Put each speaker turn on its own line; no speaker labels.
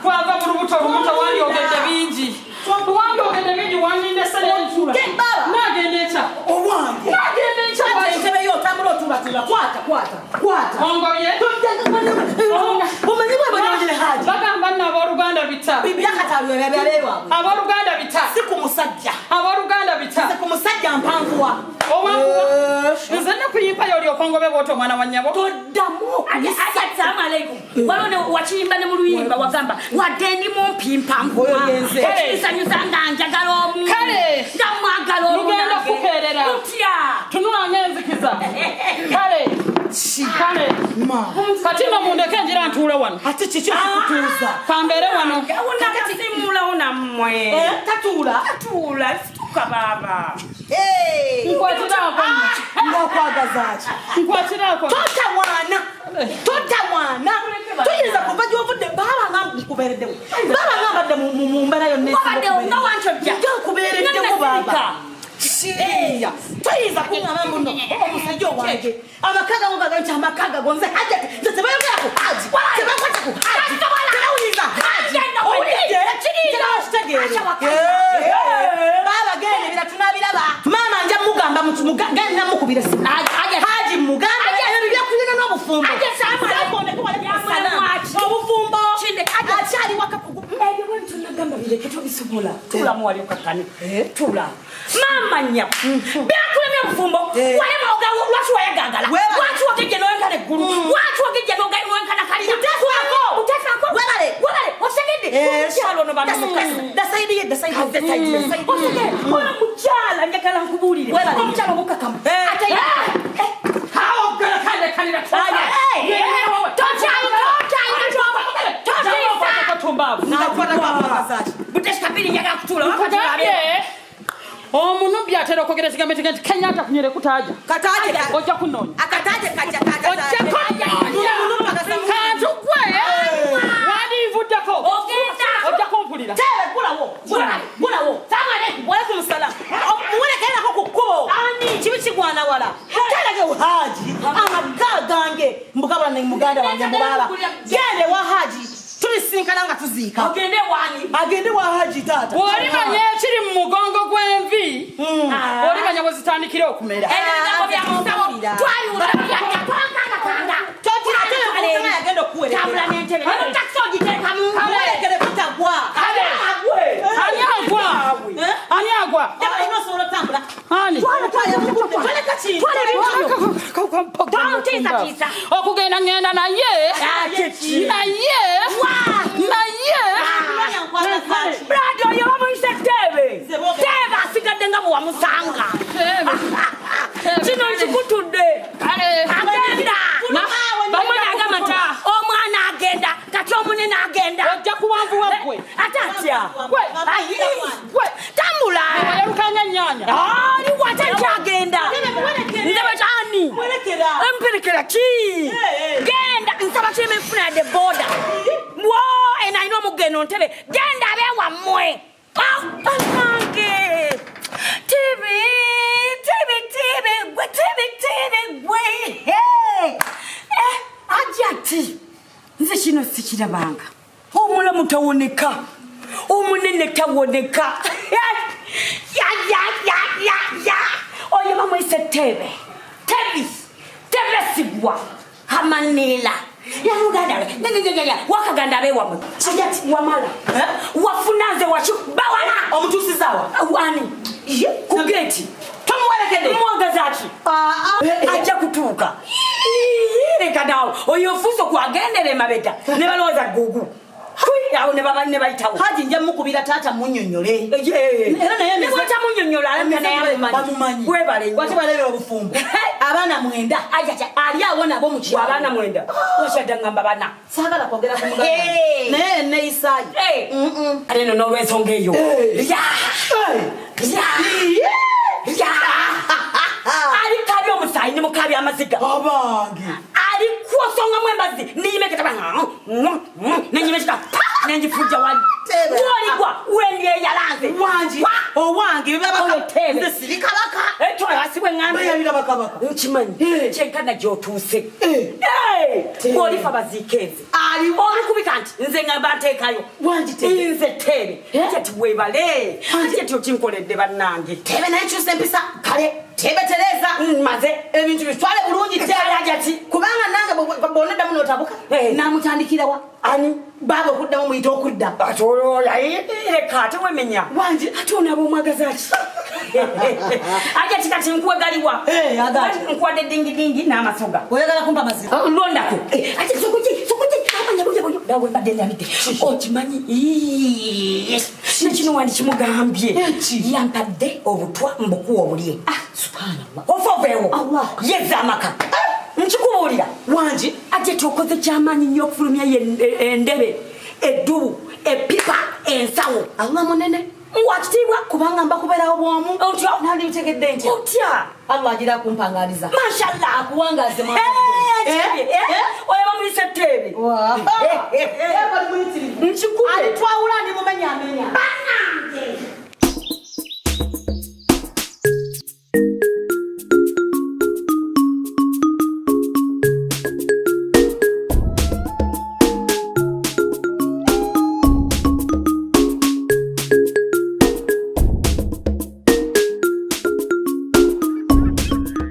twava mu lubuto lumu wali ogedde bingi wali ogedde bingi waninde sene nsula nagende echa owange nagende echa
ntebe yo tambula otula kwata
ongoye
omanyi bwe bonyogere haji
bagamba nno abooluganda bita
bibya katalu ebyaleerwa
abooluganda bita
si ku musajja
abooluganda bita
si ku musajja mpanvuwa
owanguwa nze ne kuyimpayo oli okongobe bwoti omwana wa nnyabo
toddamu
assalamu alaikum walone wakiyimba ne mu luyimba wagamba wadde ndi mumpi mpanvuwa ekisanyusa nga njagala omu
kale
nga mwagala omu
lugenda kukeerera
tutya
tunula ngenzikiza kale kati no mundeke njira ntuule wano
ate kiki okutuuza
kambeere wano
simulawo nammwe tatuula situka baaba
nkwatiraako
ngaokwagazaaki
nkwatiraako
tota mwana tuyinza kuva gyovudde baabanga nkubeereddewo baabanga mbadde mu mbeera yonnakubeereddewo baaba tuyinza kuŋŋama muno omusajja owange amakaga mubaga nti amakaga gonze hajati nze tebayogera ku haji tebakwata ku haji tebawuliza haji baaba gende bira tunabiraba maama nja mugamba gende namukubire haji muganda ebyo byakuliga n'obufumbo obufumbo akyali wakakugu ebyo bwentu nagamba bireke tobisobola tulamu wali okakani tula mama nyaku byakulemya obufumbo walema ogawo lwaki wayagagala lwaki wagejje nowenkana eggulu lwaki wagejje nowenkana kalina utefaako webale osegedde omukyala ono dasaidi ono mukyala njagala nkubuulire omukyala omukakamu
omunumbi atera okwogera ekigambo ekiga nti Kenyatta kunyere kutaja ojja kunoonya kantu gwe wandivuddeko ojja kumpulira
muwerekerako ku kkubo kibi kigwana wala telege haji amagga gange mbugabula ne muganda wange mubaaba gende wa haji tulisinkana nga tuziika agende wa haji taata
bw'olimanya ekiri mu mugongo gw'envi olimanya bwe zitandikira okumera
yagenda okuwerekera
ani agwa okugenda ngenda naye
brado oyo bamuyise Teebe asigadde nga bwewamusanga kino nkikutudde agenda bamwe nagamba nti omwana agenda kati omunene agenda
ojja kuwanvuwa gwe
ate atya tambula
yalukanya nnyanya
ali wate kyagenda ndaba kyani emperekera ki genda nsaba kyema enfuna yadde boda ena alina omugendo ntebe genda abeewammwe anange Teebe gwe ajati nze kino sikirabanga omulamu tawoneka omunene tawoneka oyo bamwise Teebe sigwa amanela yaluganda wakaganda abeewamwe kijati wamala wafunanze wakibawala
omutuusizawa
wani kugeti tomuwerekedde mwagazaaki ajja kutuuka leka nawe oyo ofuusa okwagendera emabega ne balowooza gugu awo ne bayitawo
haji nja mukubira taata munnyonnyole
era naye bwatamunnyonnyola
bamumanyi wati balebera obufumbo abaana 9 ali awo nabo mukyalo
abaana 9 oshadde ngamba bana
saagala kwogera ku muganda naye neisaayi
ate no n'olwensonga eyo ali kabi omusaayi ne mukabi amaziga
abange
ali kwosongamu embazi niyimeketaba nenyimekita nenjifujja wali Woligwa wendiye yalanze.
Wanji. Owange bibaba
Teebe.
nze sirikabaka.
Etwa yasibwe ngambe.
Bayabira bakabaka.
Nchimanyi. Chenkana gyotuse. Wolifa bazikeze.
Ali
oli kubika nti nze ngamba nteekayo
wangi Teebe
nze Teebe ati webale ati okinkoledde bannange
Teebe naye kyusa empisa kale Teebe tereza
maze
ebintu bitwale bulungi Teebe ati kubanga nange bonaddamu n'otabuka namutandikirawa ani baba okuddamu muyita okudda
atolola leka ate wemenya
wangi
ate onaba omwagaza ki ati kati nkuwegaliwa nkuwadde dingidingi n'amasoga
oyagala kumpa mazima
londako ati sokuki dawe mbadde ndabidde okimanyi nekino wandi kimugambye yampadde obutwa mbukuwa obulye
subhanallah
ofoveewo yeza amaka nkikubuulira
wangi
ate tokoze kyamaanyi nnyo okufulumya endebe eddubu epipa ensawo
allah munene
wakitiibwa
kubanga mbakubeerawo bwomu
otya
nali bitegedde nti
otya
allah agira akumpangaaliza
mashallah
akuwangaze
oyaba muyise Teebe nkikube
alitwawula ndi mumenya
banange